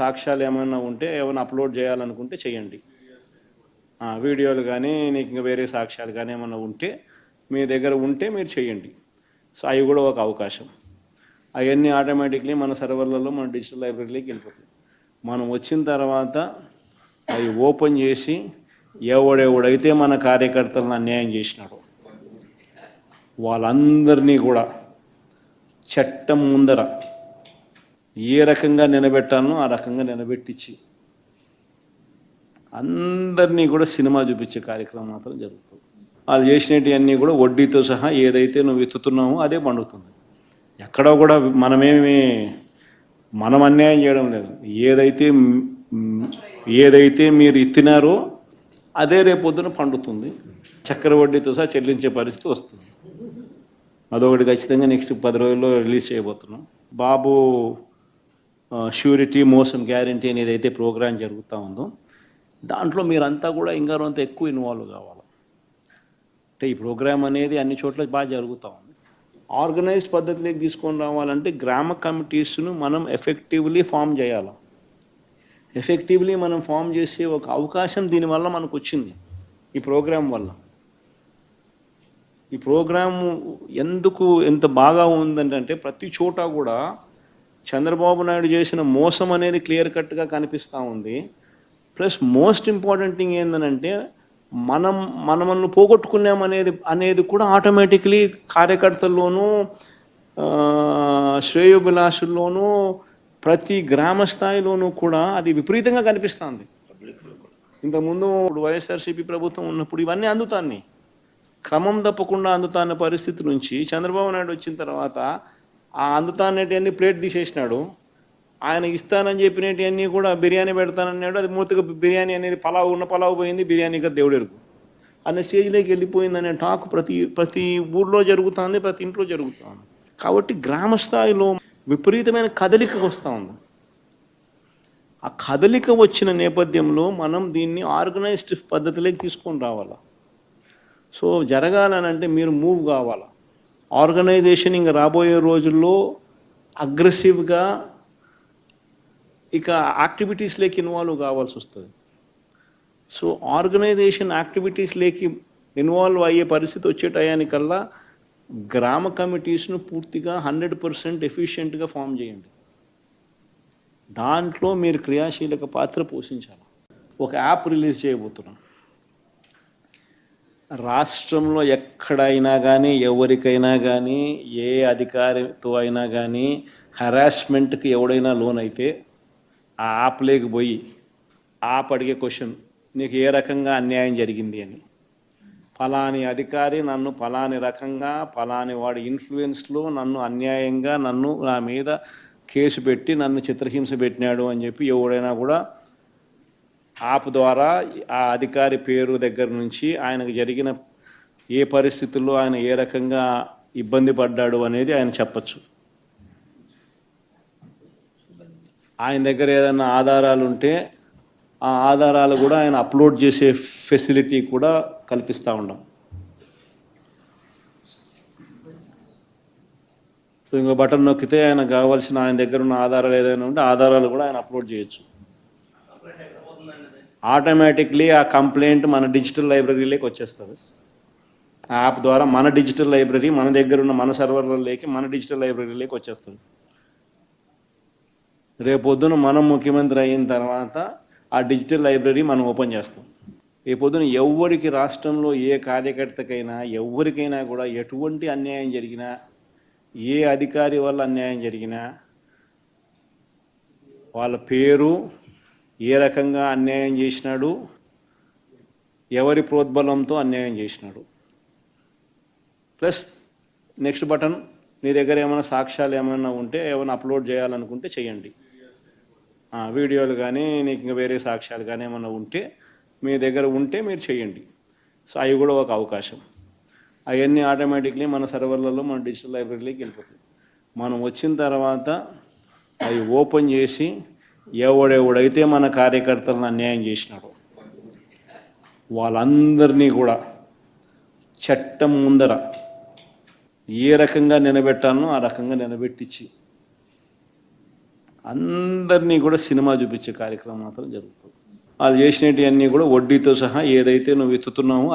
సాక్ష్యాలు ఏమైనా ఉంటే ఏమైనా అప్లోడ్ చేయాలనుకుంటే చేయండి. వీడియోలు కానీ నీకు ఇంకా వేరే సాక్ష్యాలు కానీ ఏమైనా ఉంటే మీ దగ్గర ఉంటే మీరు చేయండి. సో అవి కూడా ఒక అవకాశం. అవన్నీ ఆటోమేటిక్లీ మన సర్వర్లలో మన డిజిటల్ లైబ్రరీలోకి వెళ్ళిపోతుంది. మనం వచ్చిన తర్వాత అవి ఓపెన్ చేసి ఎవడెవడైతే మన కార్యకర్తలను అన్యాయం చేసినాడో వాళ్ళందరినీ కూడా చట్టం ముందర ఏ రకంగా నిలబెట్టాలనో ఆ రకంగా నిలబెట్టించి అందరినీ కూడా సినిమా చూపించే కార్యక్రమం మాత్రం జరుగుతుంది. వాళ్ళు చేసినవన్నీ కూడా వడ్డీతో సహా ఏదైతే నువ్వు ఎత్తుతున్నావో అదే పండుతుంది. ఎక్కడో కూడా మనం అన్యాయం చేయడం లేదు. ఏదైతే మీరు ఎత్తినారో అదే రేపొద్దున పండుతుంది. చక్కెర వడ్డీతో సహా చెల్లించే పరిస్థితి వస్తుంది. అదొకటి ఖచ్చితంగా నెక్స్ట్ 10 రోజుల్లో రిలీజ్ చేయబోతున్నాం. బాబు ష్యూరిటీ మోసం గ్యారంటీ అనేది అయితే ప్రోగ్రాం జరుగుతూ ఉందో దాంట్లో మీరంతా కూడా ఇంకారంత ఎక్కువ ఇన్వాల్వ్ కావాలి. అంటే ఈ ప్రోగ్రాం అనేది అన్ని చోట్ల బాగా జరుగుతూ ఉంది. ఆర్గనైజ్డ్ పద్ధతిలోకి తీసుకొని రావాలంటే గ్రామ కమిటీస్ను మనం ఎఫెక్టివ్లీ ఫామ్ చేయాలి. ఎఫెక్టివ్లీ మనం ఫామ్ చేసే ఒక అవకాశం దీనివల్ల మనకు వచ్చింది ఈ ప్రోగ్రాం వల్ల. ఈ ప్రోగ్రాము ఎందుకు ఎంత బాగా ఉందంటే ప్రతి చోట కూడా చంద్రబాబు నాయుడు చేసిన మోసం అనేది క్లియర్ కట్గా కనిపిస్తూ ఉంది. ప్లస్ మోస్ట్ ఇంపార్టెంట్ థింగ్ ఏంటంటే మనల్ని పోగొట్టుకున్నాం అనేది కూడా ఆటోమేటిక్లీ కార్యకర్తల్లోనూ శ్రేయోభిలాషుల్లోనూ ప్రతి గ్రామ స్థాయిలోనూ కూడా అది విపరీతంగా కనిపిస్తుంది. ఇంతకుముందు వైఎస్ఆర్సీపీ ప్రభుత్వం ఉన్నప్పుడు ఇవన్నీ అందుతాన్ని క్రమం తప్పకుండా అందుతాన్న పరిస్థితి నుంచి చంద్రబాబు నాయుడు వచ్చిన తర్వాత ఆ అందుతానేటివన్నీ ప్లేట్ తీసేసినాడు. ఆయన ఇస్తానని చెప్పినవన్నీ కూడా బిర్యానీ పెడతానన్నాడు. అది మూతగా బిర్యానీ అనేది పలావు పోయింది, బిర్యానీగా దేవుడెరుగు అనే స్టేజ్లోకి వెళ్ళిపోయిందనే టాక్ ప్రతి ఊళ్ళో జరుగుతుంది, ప్రతి ఇంట్లో జరుగుతుంది. కాబట్టి గ్రామ స్థాయిలో విపరీతమైన కదలిక వస్తూ ఉంది. ఆ కదలిక వచ్చిన నేపథ్యంలో మనం దీన్ని ఆర్గనైజ్డ్ పద్ధతిలోకి తీసుకొని రావాలి. సో జరగాలనంటే మీరు మూవ్ కావాలి. ఆర్గనైజేషన్ ఇంకా రాబోయే రోజుల్లో అగ్రెసివ్గా ఇక యాక్టివిటీస్లోకి ఇన్వాల్వ్ కావాల్సి వస్తుంది. సో ఆర్గనైజేషన్ యాక్టివిటీస్లోకి ఇన్వాల్వ్ అయ్యే పరిస్థితి వచ్చే టయానికల్లా గ్రామ కమిటీస్ను పూర్తిగా 100% ఎఫిషియెంట్గా ఫామ్ చేయండి. దాంట్లో మీరు క్రియాశీలక పాత్ర పోషించాలి. ఒక యాప్ రిలీజ్ చేయబోతున్నాం. రాష్ట్రంలో ఎక్కడైనా కానీ ఎవరికైనా కానీ ఏ అధికారితో అయినా కానీ హెరాస్మెంట్కి ఎవడైనా లోన్ అయితే ఆ యాప్ లేకపోయి యాప్ అడిగే క్వశ్చన్, నీకు ఏ రకంగా అన్యాయం జరిగింది అని, ఫలాని అధికారి నన్ను ఫలాని రకంగా ఫలాని వాడి ఇన్ఫ్లుయెన్స్లో నన్ను అన్యాయంగా నా మీద కేసు పెట్టి నన్ను చిత్రహింస పెట్టినాడు అని చెప్పి ఎవడైనా కూడా యాప్ ద్వారా ఆ అధికారి పేరు దగ్గర నుంచి ఆయనకు జరిగిన ఏ పరిస్థితుల్లో ఆయన ఏ రకంగా ఇబ్బంది పడ్డాడు అనేది ఆయన చెప్పచ్చు. ఆయన దగ్గర ఏదైనా ఆధారాలు ఉంటే ఆ ఆధారాలు కూడా ఆయన అప్లోడ్ చేసే ఫెసిలిటీ కూడా కల్పిస్తూ ఉన్నాం. సో ఇంకో బటన్ నొక్కితే ఆయన కావాల్సిన ఆయన దగ్గర ఉన్న ఆధారాలు ఏదైనా ఉంటే ఆధారాలు కూడా ఆయన అప్లోడ్ చేయొచ్చు. ఆటోమేటిక్లీ ఆ కంప్లైంట్ మన డిజిటల్ లైబ్రరీలోకి వచ్చేస్తుంది. ఆ యాప్ ద్వారా మన డిజిటల్ లైబ్రరీ మన దగ్గర ఉన్న మన సర్వర్లలోకి మన డిజిటల్ లైబ్రరీలోకి వచ్చేస్తుంది. రేపొద్దున మనం ముఖ్యమంత్రి అయిన తర్వాత ఆ డిజిటల్ లైబ్రరీ మనం ఓపెన్ చేస్తాం. రేపొద్దున ఎవరికి రాష్ట్రంలో ఏ కార్యకర్తకైనా ఎవరికైనా కూడా ఎటువంటి అన్యాయం జరిగినా, ఏ అధికారి వల్ల అన్యాయం జరిగినా వాళ్ళ పేరు, ఏ రకంగా అన్యాయం చేసినాడు, ఎవరి ప్రోద్బలంతో అన్యాయం చేసినాడు, ప్లస్ నెక్స్ట్ బటన్ నీ దగ్గర ఏమైనా సాక్ష్యాలు ఏమైనా ఉంటే ఏమైనా అప్లోడ్ చేయాలనుకుంటే చేయండి. వీడియోలు కానీ నీకు ఇంకా వేరే సాక్ష్యాలు కానీ ఏమైనా ఉంటే మీ దగ్గర ఉంటే మీరు చేయండి. సో అవి కూడా ఒక అవకాశం. అవన్నీ ఆటోమేటిక్లీ మన సర్వర్లలో మన డిజిటల్ లైబ్రరీలోకి వెళ్ళిపోతుంది. మనం వచ్చిన తర్వాత అవి ఓపెన్ చేసి ఎవడెవడైతే మన కార్యకర్తలను అన్యాయం చేసినాడో వాళ్ళందరినీ కూడా చట్టం ముందర ఏ రకంగా నిలబెట్టాలనో ఆ రకంగా నిలబెట్టించి అందరినీ కూడా సినిమా చూపించే కార్యక్రమం మాత్రం జరుగుతుంది. వాళ్ళు చేసినవి అన్నీ కూడా వడ్డీతో సహా ఏదైతే నువ్వు ఎత్తుతున్నావో